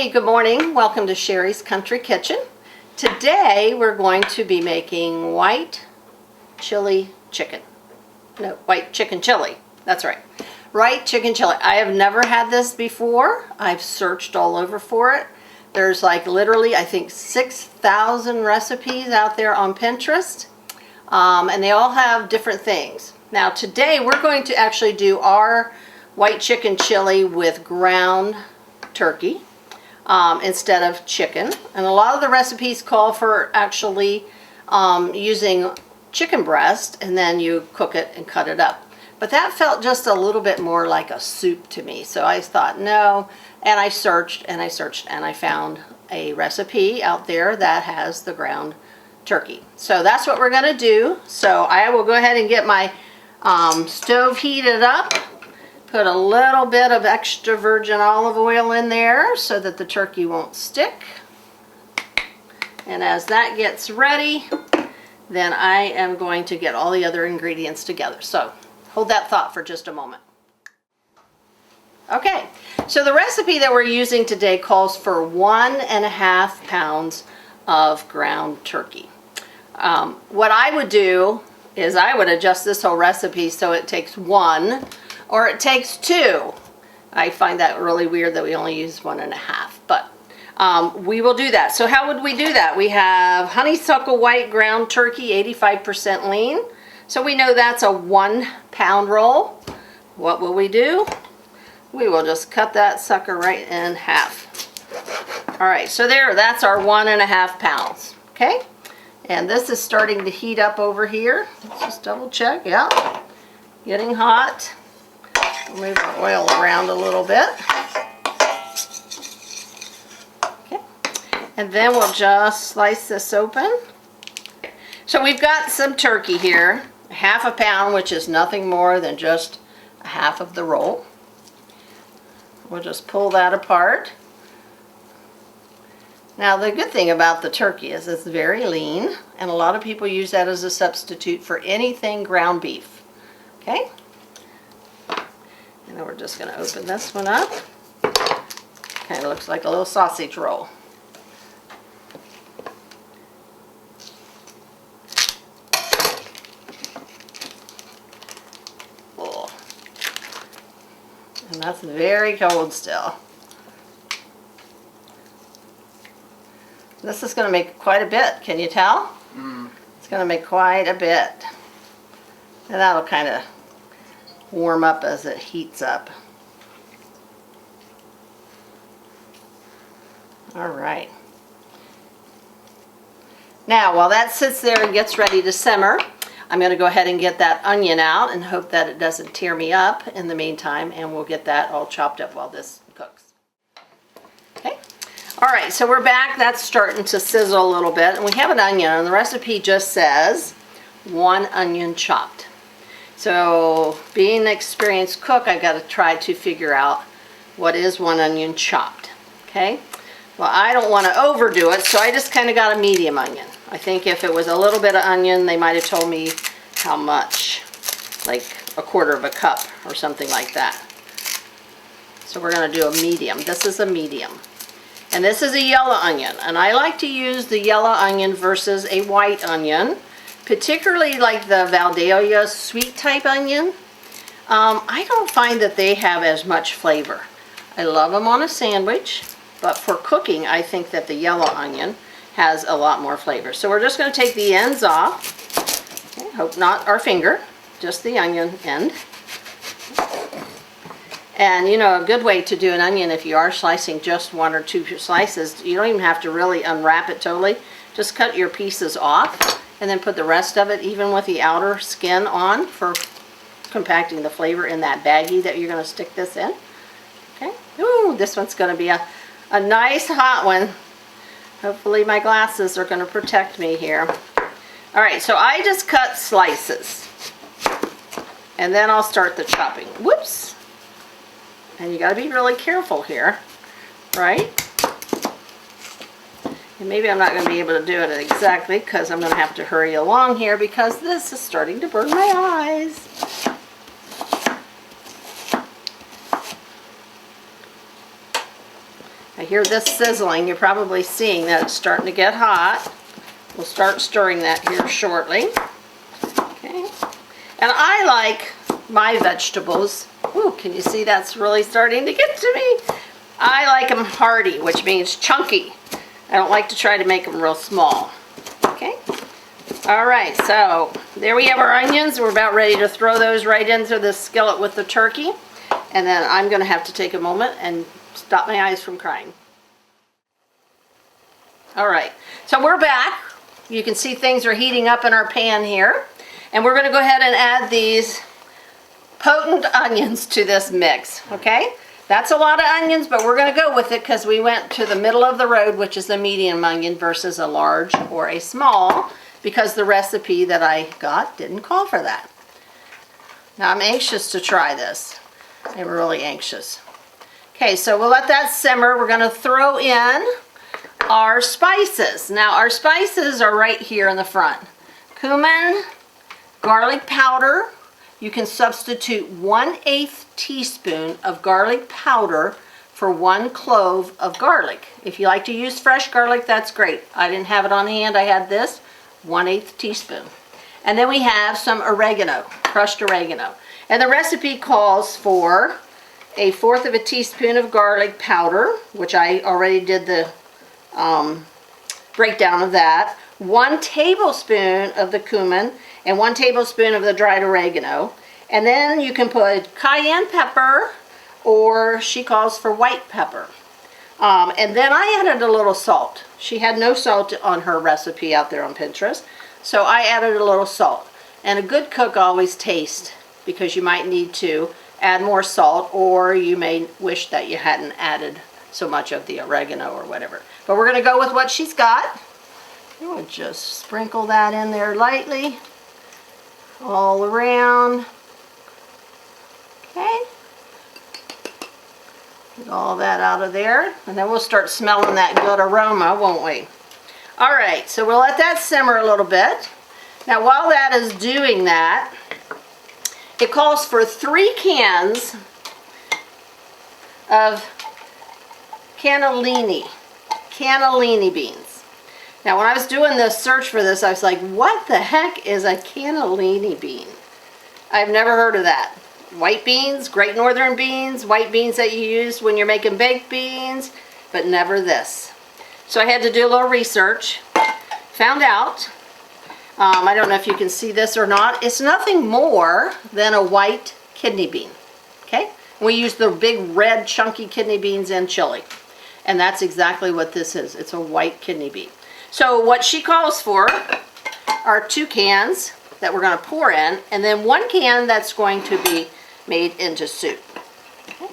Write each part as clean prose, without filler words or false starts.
Hey, good morning. Welcome to Sherry's Country Kitchen. Today we're going to be making white chili chicken. No, white chicken chili. That's right. White chicken chili. I have never had this before. I've searched all over for it. There's like literally, I think, 6,000 recipes out there on Pinterest. And they all have different things. Now today we're going to actually do our white chicken chili with ground turkey. Instead of chicken, and a lot of the recipes call for actually using chicken breast and then you cook it and cut it up, but that felt just a little bit more like a soup to me, so I thought no, and I searched and I searched and I found a recipe out there that has the ground turkey, so that's what we're gonna do. So I will go ahead and get my stove heated up. Put a little bit of extra virgin olive oil in there so that the turkey won't stick. And as that gets ready, then I am going to get all the other ingredients together. So hold that thought for just a moment. Okay, so the recipe that we're using today calls for 1.5 pounds of ground turkey. What I would do is I would adjust this whole recipe so it takes 1 or it takes 2. I find that really weird that we only use 1.5, but we will do that. So how would we do that? We have honeysuckle white ground turkey, 85% lean. So we know that's a 1 pound roll. What will we do? We will just cut that sucker right in half. All right, so there, that's our 1.5 pounds, okay? And this is starting to heat up over here. Let's just double check, yeah. Getting hot. Move our oil around a little bit. Okay. And then we'll just slice this open. So we've got some turkey here, 1/2 pound, which is nothing more than just 1/2 of the roll. We'll just pull that apart. Now the good thing about the turkey is it's very lean, and a lot of people use that as a substitute for anything ground beef. Okay? And then we're just going to open this one up. Kind of looks like a little sausage roll. Oh. And that's very cold still. This is going to make quite a bit. Can you tell? It's going to make quite a bit. And that'll kind of warm up as it heats up. All right. Now, while that sits there and gets ready to simmer, I'm going to go ahead and get that onion out and hope that it doesn't tear me up in the meantime, and we'll get that all chopped up while this cooks. Okay. All right, so we're back. That's starting to sizzle a little bit, and we have an onion, and the recipe just says 1 onion chopped. So, being an experienced cook, I've got to try to figure out what is 1 onion chopped, okay? Well, I don't want to overdo it, so I just kind of got a medium onion. I think if it was a little bit of onion, they might have told me how much, like 1/4 cup or something like that. So we're going to do a medium. This is a medium. And this is a yellow onion, and I like to use the yellow onion versus a white onion. Particularly like the Valdelia sweet type onion. I don't find that they have as much flavor. I love them on a sandwich, but for cooking I think that the yellow onion has a lot more flavor. So we're just going to take the ends off. Okay, hope not our finger, just the onion end. And you know, a good way to do an onion, if you are slicing just 1 or 2 slices, you don't even have to really unwrap it totally. Just cut your pieces off. And then put the rest of it, even with the outer skin on, for compacting the flavor in that baggie that you're going to stick this in. Okay. Ooh, this one's going to be a nice hot one. Hopefully my glasses are going to protect me here. All right, so I just cut slices. And then I'll start the chopping. Whoops. And you got to be really careful here, right? And maybe I'm not going to be able to do it exactly because I'm going to have to hurry along here because this is starting to burn my eyes. I hear this sizzling. You're probably seeing that it's starting to get hot. We'll start stirring that here shortly. Okay. And I like my vegetables. Ooh, can you see that's really starting to get to me? I like them hearty, which means chunky. I don't like to try to make them real small. Okay. All right, so there we have our onions. We're about ready to throw those right into the skillet with the turkey. And then I'm going to have to take a moment and stop my eyes from crying. All right, so we're back. You can see things are heating up in our pan here. And we're going to go ahead and add these potent onions to this mix, okay? That's a lot of onions, but we're going to go with it because we went to the middle of the road, which is a medium onion versus a large or a small, because the recipe that I got didn't call for that. Now I'm anxious to try this. I'm really anxious. Okay, so we'll let that simmer. We're going to throw in our spices. Now our spices are right here in the front. Cumin, garlic powder. You can substitute 1/8 teaspoon of garlic powder for 1 clove of garlic. If you like to use fresh garlic, that's great. I didn't have it on hand. I had this, 1/8 teaspoon. And then we have some oregano, crushed oregano. And the recipe calls for 1/4 teaspoon of garlic powder, which I already did the breakdown of that. 1 tablespoon of the cumin and 1 tablespoon of the dried oregano. And then you can put cayenne pepper, or she calls for white pepper. And then I added a little salt. She had no salt on her recipe out there on Pinterest, so I added a little salt. And a good cook always tastes, because you might need to add more salt, or you may wish that you hadn't added so much of the oregano or whatever. But we're going to go with what she's got. We'll just sprinkle that in there lightly, all around. Okay. Get all that out of there, and then we'll start smelling that good aroma, won't we? All right, so we'll let that simmer a little bit. Now while that is doing that, it calls for 3 cans of cannellini beans. Now when I was doing the search for this, I was like, what the heck is a cannellini bean? I've never heard of that. White beans, Great Northern beans, white beans that you use when you're making baked beans, but never this. So I had to do a little research, found out, I don't know if you can see this or not, it's nothing more than a white kidney bean, okay? We use the big red chunky kidney beans in chili, and that's exactly what this is. It's a white kidney bean. So what she calls for are 2 cans that we're going to pour in, and then 1 can that's going to be made into soup. Okay.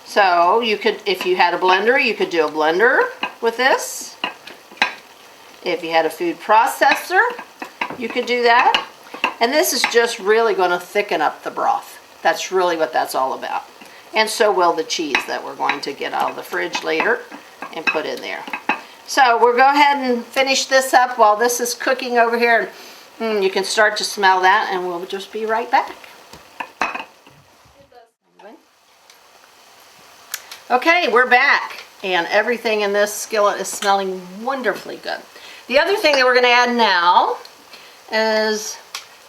So you could, if you had a blender, you could do a blender with this. If you had a food processor, you could do that. And this is just really going to thicken up the broth. That's really what that's all about. And so will the cheese that we're going to get out of the fridge later and put in there. So we'll go ahead and finish this up while this is cooking over here. You can start to smell that, and we'll just be right back. Okay, we're back, and everything in this skillet is smelling wonderfully good. The other thing that we're going to add now is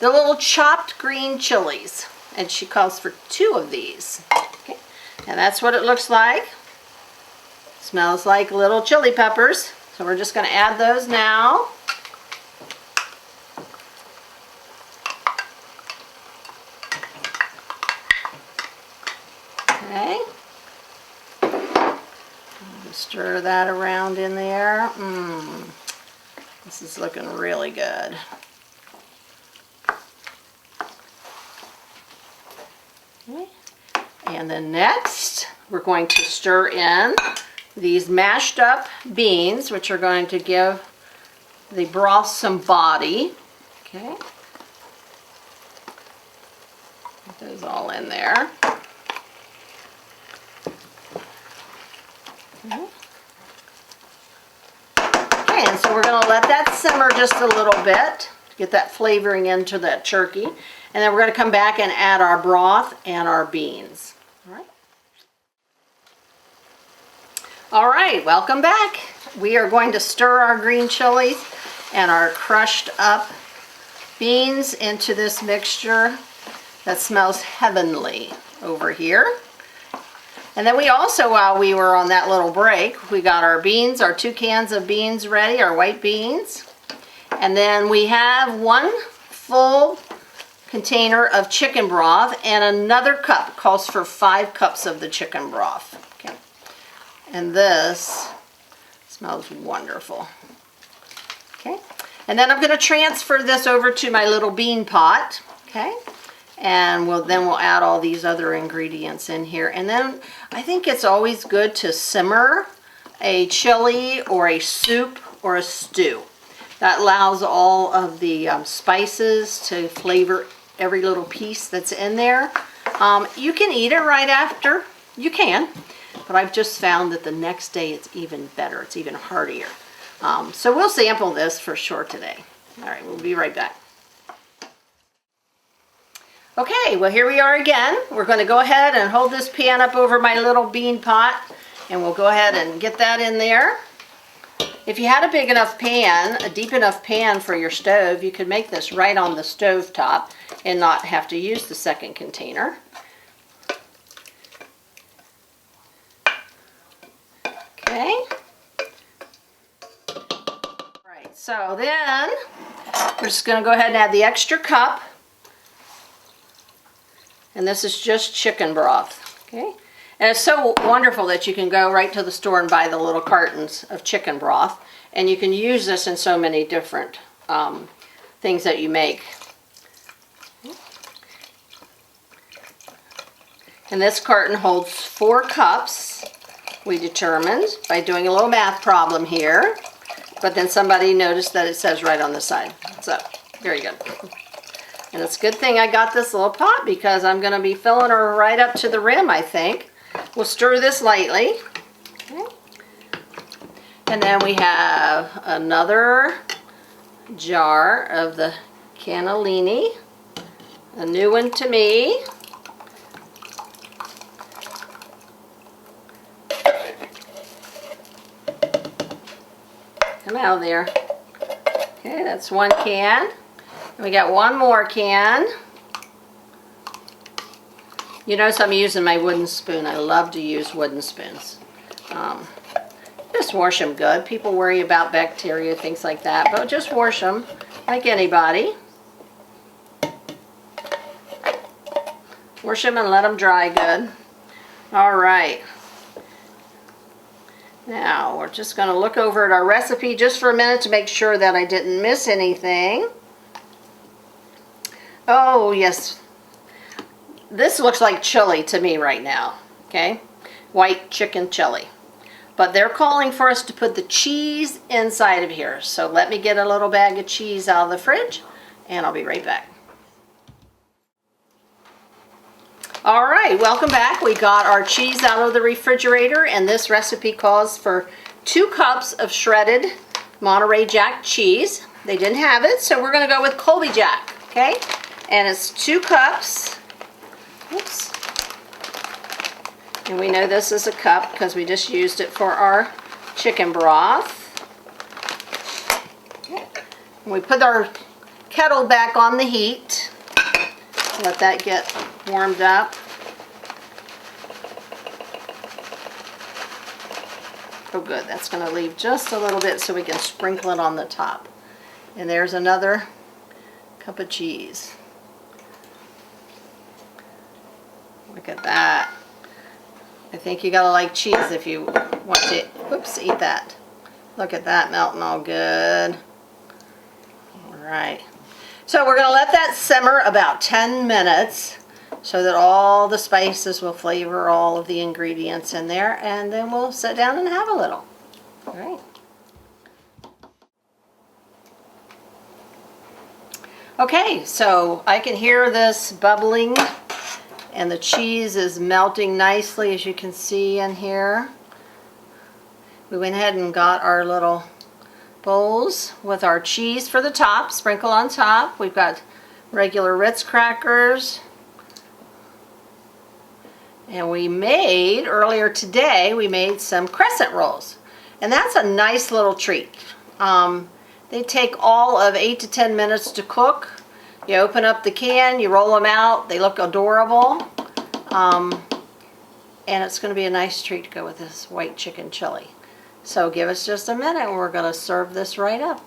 the little chopped green chilies, and she calls for 2 of these. Okay, and that's what it looks like. Smells like little chili peppers, so we're just going to add those now. Okay. Stir that around in there. This is looking really good. Okay. And then next, we're going to stir in these mashed up beans, which are going to give the broth some body. Okay. Put those all in there. Okay, and so we're going to let that simmer just a little bit to get that flavoring into that turkey. And then we're going to come back and add our broth and our beans. All right. All right, welcome back. We are going to stir our green chilies and our crushed up beans into this mixture that smells heavenly over here. And then we also, while we were on that little break, we got our beans, our 2 cans of beans ready, our white beans. And then we have 1 full container of chicken broth, and another cup calls for 5 cups of the chicken broth. Okay. And this smells wonderful. Okay. And then I'm going to transfer this over to my little bean pot. Okay. And then we'll add all these other ingredients in here. And then I think it's always good to simmer a chili or a soup or a stew. That allows all of the spices to flavor every little piece that's in there. You can eat it right after. You can. But I've just found that the next day it's even better. It's even heartier. So we'll sample this for sure today. All right, we'll be right back. Okay, well here we are again. We're going to go ahead and hold this pan up over my little bean pot, and we'll go ahead and get that in there. If you had a big enough pan, a deep enough pan for your stove, you could make this right on the stove top and not have to use the second container. Okay. All right, so then we're just going to go ahead and add the extra cup. And this is just chicken broth, okay? And it's so wonderful that you can go right to the store and buy the little cartons of chicken broth. And you can use this in so many different things that you make. And this carton holds 4 cups, we determined, by doing a little math problem here. But then somebody noticed that it says right on the side. So, very good. And it's a good thing I got this little pot because I'm going to be filling her right up to the rim, I think. We'll stir this lightly. Okay. And then we have another jar of the cannellini. A new one to me. Come out there. Okay, that's 1 can. We got 1 more can. You notice I'm using my wooden spoon. I love to use wooden spoons. Just wash them good. People worry about bacteria, things like that, but just wash them like anybody. Wash them and let them dry good. All right. Now we're just going to look over at our recipe just for a minute to make sure that I didn't miss anything. Oh, yes. This looks like chili to me right now, okay? White chicken chili. But they're calling for us to put the cheese inside of here. So let me get a little bag of cheese out of the fridge, and I'll be right back. All right, welcome back. We got our cheese out of the refrigerator, and this recipe calls for 2 cups of shredded Monterey Jack cheese. They didn't have it, so we're going to go with Colby Jack, okay? And it's 2 cups. Oops. And we know this is a cup because we just used it for our chicken broth. And we put our kettle back on the heat. Let that get warmed up. Oh good, that's going to leave just a little bit so we can sprinkle it on the top. And there's another cup of cheese. Look at that. I think you gotta like cheese if you want to, whoops, eat that. Look at that melting all good. All right. So we're gonna let that simmer about 10 minutes so that all the spices will flavor all of the ingredients in there, and then we'll sit down and have a little. All right. Okay, so I can hear this bubbling and the cheese is melting nicely, as you can see in here. We went ahead and got our little bowls with our cheese for the top, sprinkle on top. We've got regular Ritz crackers. And we made, earlier today, we made some crescent rolls. And that's a nice little treat. They take all of 8 to 10 minutes to cook. You open up the can, you roll them out, they look adorable. And it's going to be a nice treat to go with this white chicken chili. So give us just a minute and we're going to serve this right up.